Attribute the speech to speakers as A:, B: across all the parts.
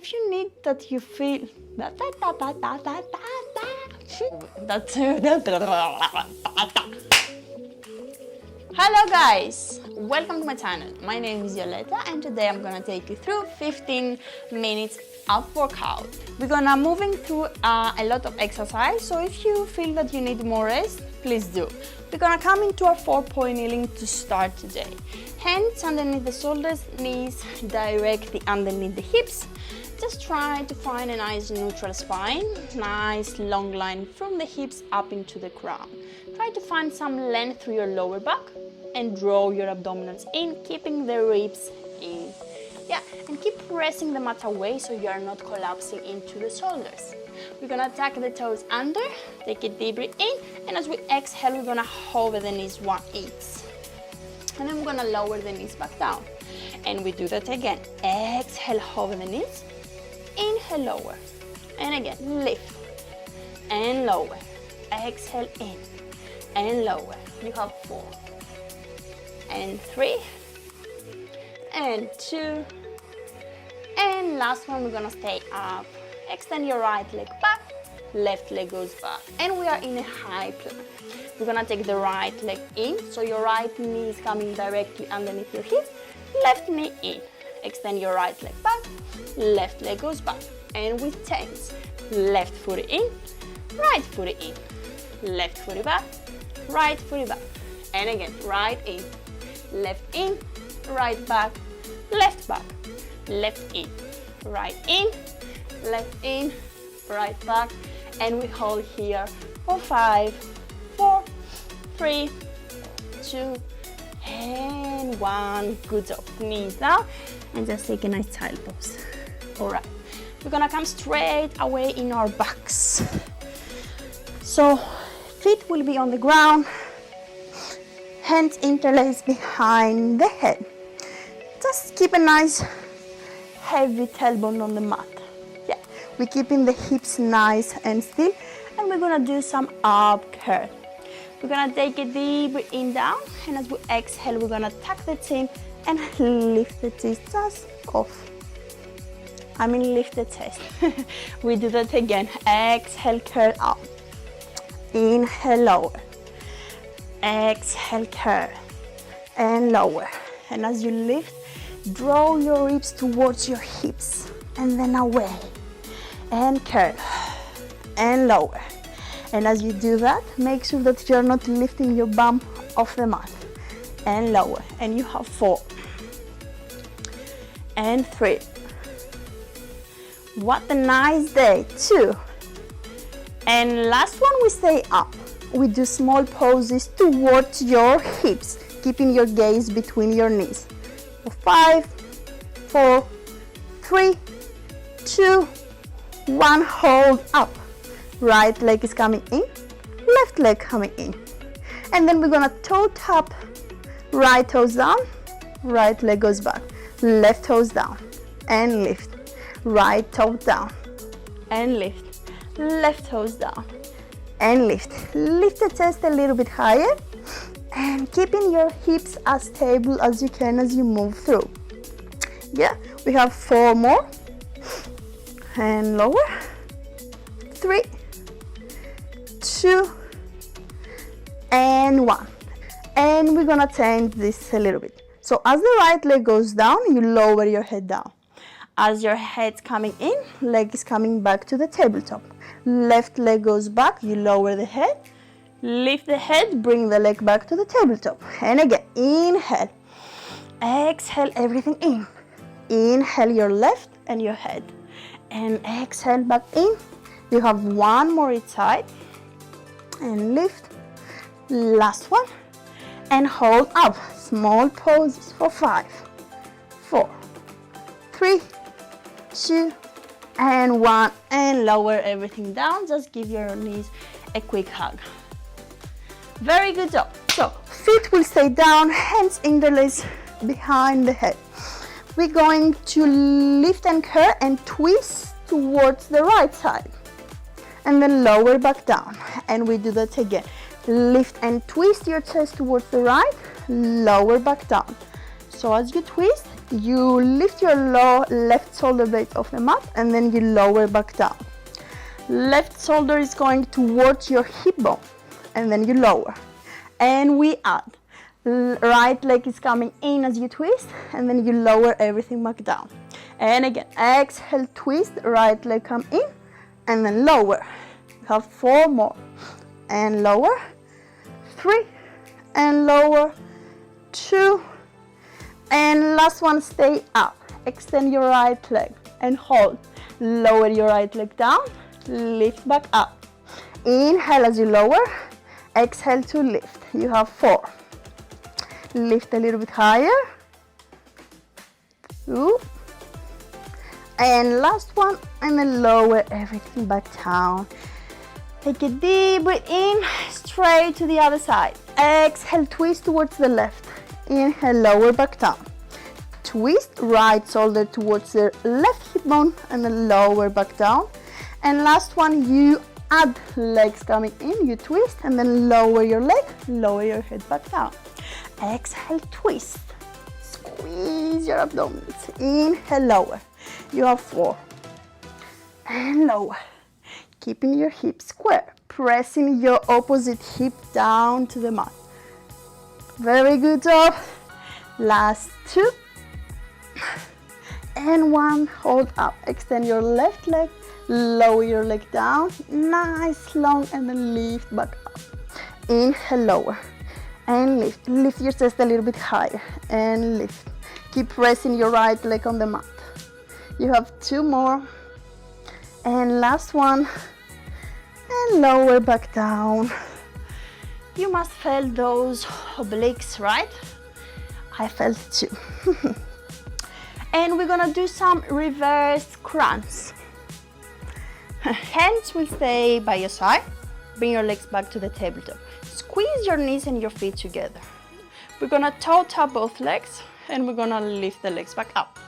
A: if you need that you feel Hello guys, welcome to my channel. My name is Violetta and today I'm gonna take you through 15 minutes ab workout. We're gonna moving through a lot of exercise, so if you feel that you need more rest, please do. We're gonna come into our 4-point kneeling to start today. Hands underneath the shoulders, knees directly underneath the hips. Just try to find a nice neutral spine, nice long line from the hips up into the crown. Try to find some length through your lower back and draw your abdominals in, keeping the ribs in. Yeah, and keep pressing the mat away so you are not collapsing into the shoulders. We're gonna tuck the toes under, take a deep breath in, and as we exhale, we're gonna hover the knees one each. And then we're gonna lower the knees back down. And we do that again. Exhale, hover the knees. Inhale, lower. And again, lift. And lower. Exhale, in. And lower. You have 4. And 3. And 2. And last one, we're gonna stay up. Extend your right leg back. Left leg goes back. And we are in a high plank. We're gonna take the right leg in, so your right knee is coming directly underneath your hip. Left knee in. Extend your right leg back. Left leg goes back. And with tense. Left foot in. Right foot in. Left foot back. Right foot back. And again, right in. Left in. Right back. Left back. Left in. Right in. Left in. Right back. And we hold here for 5, 4, 3, 2, and 1. Good job. Knees down and just take a nice child pose. All right. We're gonna come straight away in our backs. So feet will be on the ground, hands interlaced behind the head. Just keep a nice heavy tailbone on the mat. Yeah, we're keeping the hips nice and still, and we're gonna do some up curl. We're gonna take a deep breath in down, and as we exhale, we're gonna tuck the chin and lift the chest just off. Lift the chest. We do that again. Exhale, curl up. Inhale, lower. Exhale, curl. And lower. And as you lift, draw your ribs towards your hips. And then away. And curl. And lower. And as you do that, make sure that you're not lifting your bum off the mat. And lower. And you have 4. And 3. What a nice day. 2. And last one, we stay up. We do small poses towards your hips, keeping your gaze between your knees. 5, 4, 3, 2, 1. Hold up. Right leg is coming in, left leg coming in. And then we're gonna toe tap, right toes down, right leg goes back, left toes down, and lift. Right toe down, and lift. Left toes down, and lift. Lift the chest a little bit higher, and keeping your hips as stable as you can as you move through. Yeah, we have 4 more. And lower. 3, 2, and 1. And we're gonna change this a little bit. So as the right leg goes down, you lower your head down. As your head's coming in, leg is coming back to the tabletop. Left leg goes back, you lower the head, lift the head, bring the leg back to the tabletop. And again, inhale, exhale everything in. Inhale your left and your head. And exhale back in. You have 1 more each side. And lift. Last one. And hold up. Small poses for 5, 4, 3, 2, and 1. And lower everything down. Just give your knees a quick hug. Very good job. So feet will stay down, hands interlaced behind the head. We're going to lift and curl and twist towards the right side. And then lower back down. And we do that again. Lift and twist your chest towards the right, lower back down. So as you twist, You lift your left shoulder blade off the mat and then you lower back down. Left shoulder is going towards your hip bone and then you lower. And we add. Right leg is coming in as you twist and then you lower everything back down. And again, exhale, twist, right leg come in and then lower. You have 4 more. And lower, 3, and lower, 2, and last one, stay up. Extend your right leg and hold. Lower your right leg down, lift back up. Inhale as you lower, exhale to lift. You have 4. Lift a little bit higher. 2. And last one, and then lower everything back down. Take a deep breath in, straight to the other side. Exhale, twist towards the left. Inhale, lower back down. Twist, right shoulder towards the left hip bone and then lower back down. And last one, you add legs coming in, you twist and then lower your leg, lower your head back down. Exhale, twist. Squeeze your abdominals. Inhale, lower. You have 4. And lower. Keeping your hips square. Pressing your opposite hip down to the mat. Very good job. Last 2. And 1. Hold up. Extend your left leg. Lower your leg down. Nice, long, and then lift back up. Inhale, lower. And lift. Lift your chest a little bit higher. And lift. Keep pressing your right leg on the mat. You have 2 more. And last one. And lower back down. You must feel those obliques, right? I felt too. And we're gonna do some reverse crunch. Hands will stay by your side. Bring your legs back to the tabletop. Squeeze your knees and your feet together. We're gonna toe tap both legs and we're gonna lift the legs back up.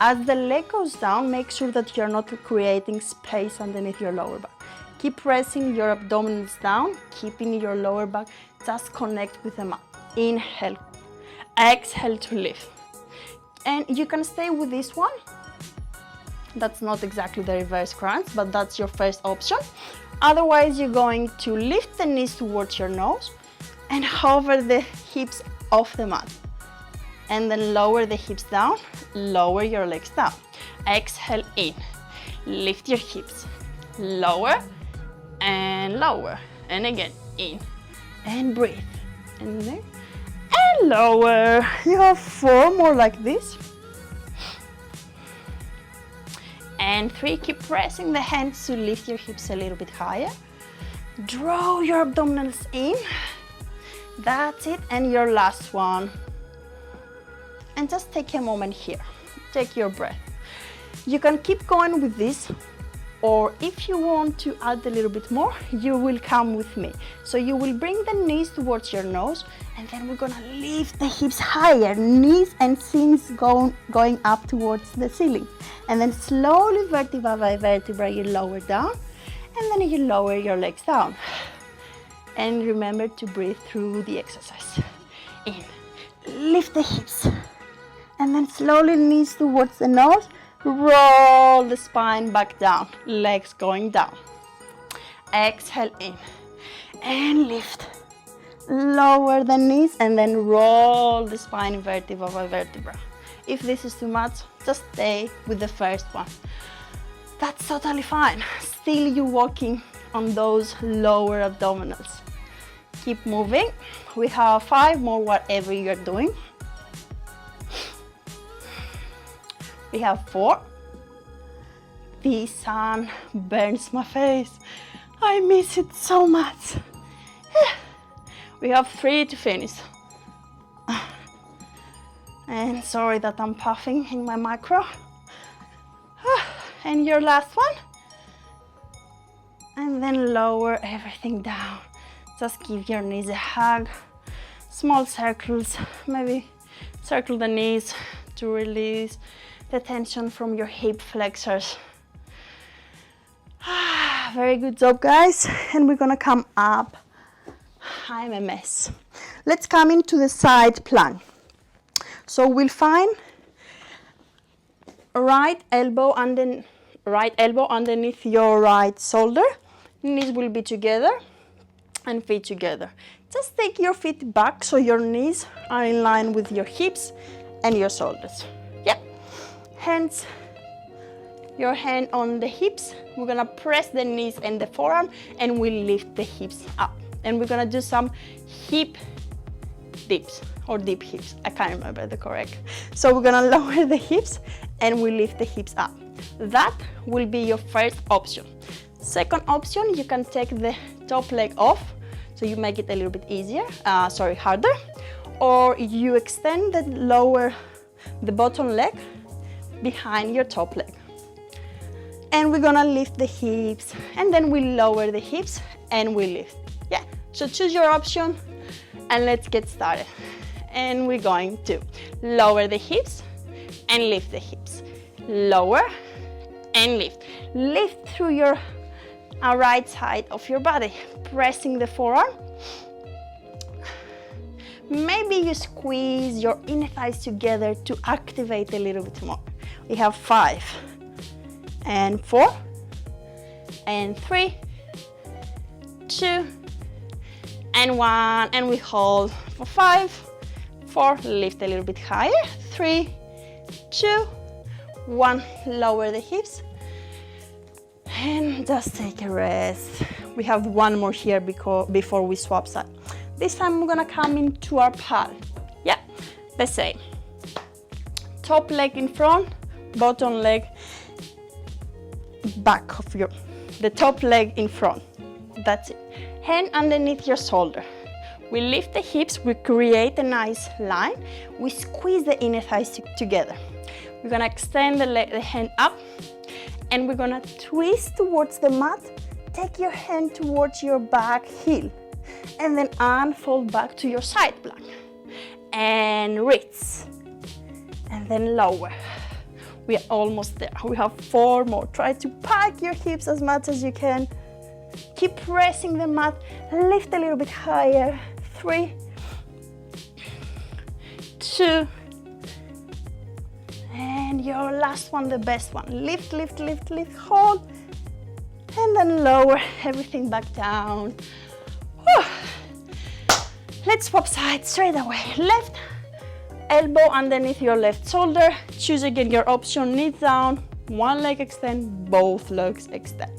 A: As the leg goes down, make sure that you're not creating space underneath your lower back. Keep pressing your abdominals down, keeping your lower back just connect with the mat. Inhale, exhale to lift. And you can stay with this one. That's not exactly the reverse crunch, but that's your first option. Otherwise, you're going to lift the knees towards your nose and hover the hips off the mat. And then lower the hips down, lower your legs down. Exhale in, lift your hips, lower and lower. And again, in and breathe. And there, and lower. You have 4 more like this. And 3, keep pressing the hands to lift your hips a little bit higher. Draw your abdominals in. That's it. And your last one. And just take a moment here. Take your breath. You can keep going with this, or if you want to add a little bit more, you will come with me. So you will bring the knees towards your nose, and then we're gonna lift the hips higher, knees and shins going up towards the ceiling. And then slowly, vertebra by vertebra, you lower down, and then you lower your legs down. And remember to breathe through the exercise. In, lift the hips, and then slowly knees towards the nose, roll the spine back down, legs going down. Exhale in, and lift. Lower the knees, and then roll the spine vertebra by vertebra. If this is too much, just stay with the first one. That's totally fine. Still you're working on those lower abdominals. Keep moving. We have 5 more, whatever you're doing. We have 4. The sun burns my face. I miss it so much. We have 3 to finish. And sorry that I'm puffing in my micro. And your last one. And then lower everything down. Just give your knees a hug. Small circles, maybe circle the knees to release the tension from your hip flexors. Very good job, guys. And we're gonna come up. I'm a mess. Let's come into the side plank. So we'll find right elbow underneath your right shoulder. Knees will be together and feet together. Just take your feet back so your knees are in line with your hips and your shoulders. Yeah. Hands, your hand on the hips. We're gonna press the knees and the forearm and we lift the hips up. And we're gonna do some hip dips or deep hips. I can't remember the correct. So we're gonna lower the hips and we lift the hips up. That will be your first option. Second option, you can take the top leg off, so you make it a little bit easier, harder, or you extend the bottom leg behind your top leg. And we're gonna lift the hips, and then we lower the hips and we lift. Yeah, so choose your option and let's get started. And we're going to lower the hips and lift the hips. Lower and lift. Lift through your right side of your body, pressing the forearm. Maybe you squeeze your inner thighs together to activate a little bit more. We have 5 and 4 and 3, 2 and 1, and we hold for 5, 4, lift a little bit higher, 3, 2, 1, lower the hips and just take a rest. We have one more here before we swap side. This time we're gonna come into our pal. Yeah, the same. Top leg in front, bottom leg back of the top leg in front. That's it. Hand underneath your shoulder. We lift the hips, we create a nice line. We squeeze the inner thighs together. We're gonna extend the hand up and we're gonna twist towards the mat. Take your hand towards your back heel and then unfold back to your side plank. And reach. And then lower. We are almost there. We have 4 more. Try to pack your hips as much as you can. Keep pressing the mat. Lift a little bit higher. 3, 2, and your last one, the best one. Lift, lift, lift, lift, hold, and then lower everything back down. Whew. Let's swap sides straight away. Left elbow underneath your left shoulder. Choose again your option, knees down, one leg extend, both legs extend.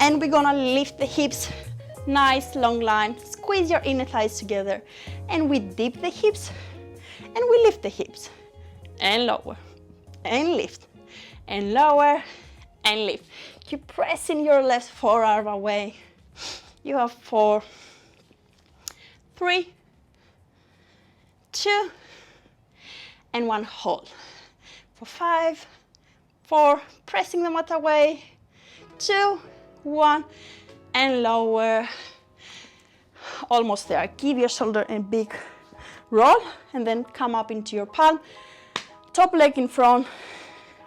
A: And we're gonna lift the hips, nice long line, squeeze your inner thighs together, and we dip the hips, and we lift the hips, and lower, and lift, and lower, and lift. Keep pressing your left forearm away. You have 4, 3, 2, and 1, hold. For 5, 4, pressing the mat away, 2, 1, and lower. Almost there. Give your shoulder a big roll and then come up into your palm. Top leg in front.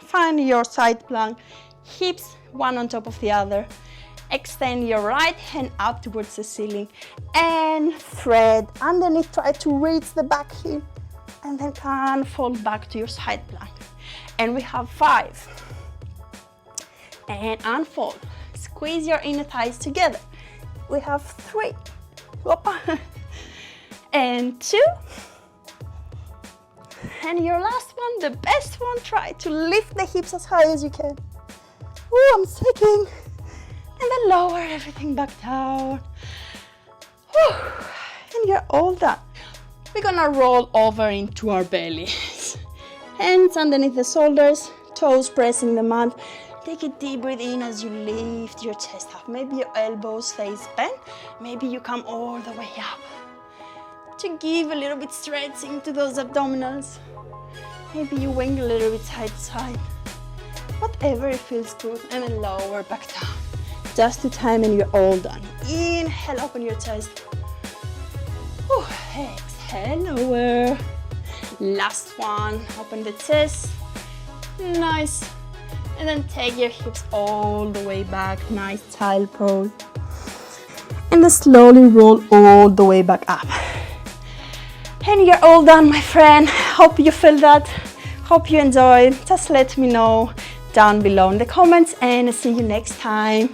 A: Find your side plank. Hips one on top of the other. Extend your right hand up towards the ceiling and thread underneath. Try to reach the back heel and then can fold back to your side plank. And we have 5. And unfold. Squeeze your inner thighs together. We have 3. And 2. And your last one, the best one, try to lift the hips as high as you can. Ooh, I'm sweating. And then lower everything back down. Whew. And you're all done. We're gonna roll over into our bellies. Hands underneath the shoulders, toes pressing the mat. Take a deep breath in as you lift your chest up. Maybe your elbows stays bent. Maybe you come all the way up. To give a little bit stretching to those abdominals. Maybe you wing a little bit side to side. Whatever it feels good. And then lower back down. Just to time and you're all done. Inhale, open your chest. Whew. Exhale, lower. Last one, open the chest. Nice. And then take your hips all the way back. Nice child pose. And then slowly roll all the way back up. And you're all done, my friend. Hope you feel that. Hope you enjoy. Just let me know down below in the comments, and see you next time.